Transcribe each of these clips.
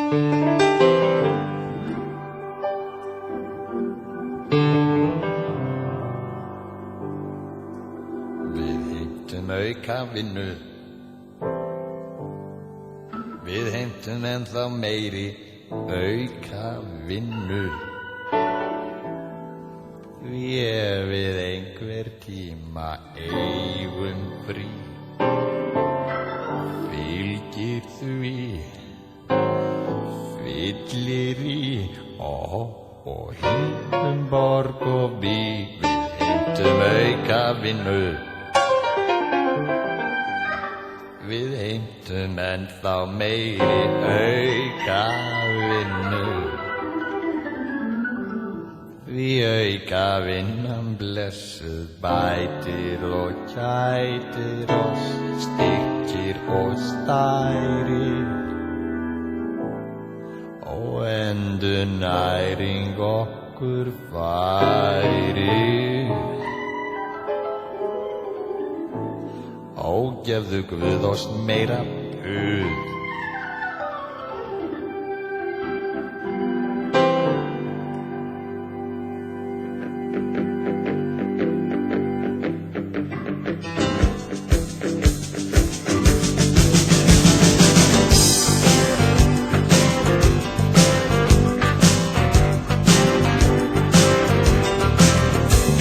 Við heimtum auka vinnu, við heimtum ennþá meiri auka vinnu. Því ef við einhver tíma eigum frí, fylgir því fyllirí og Hindenborg og Vík. Við heimtum auka vinnu, við heimtum ennþá meiri auka vinnu. Því auka vinnan blessuð bætir og kætir oss, styrkir og stærir og endurnæring okkur færir. Og gefðu Guð oss meira puð.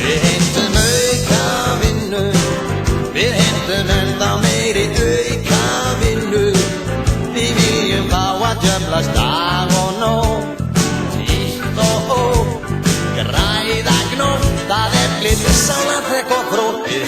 Við heimtum auka vinnu, við heimtum ennþá meiri auka vinnu. Við viljum fá að djöflast dag og nótt, títt og ótt, græða gnótt, það eflir sálarþekk og þrótt. Við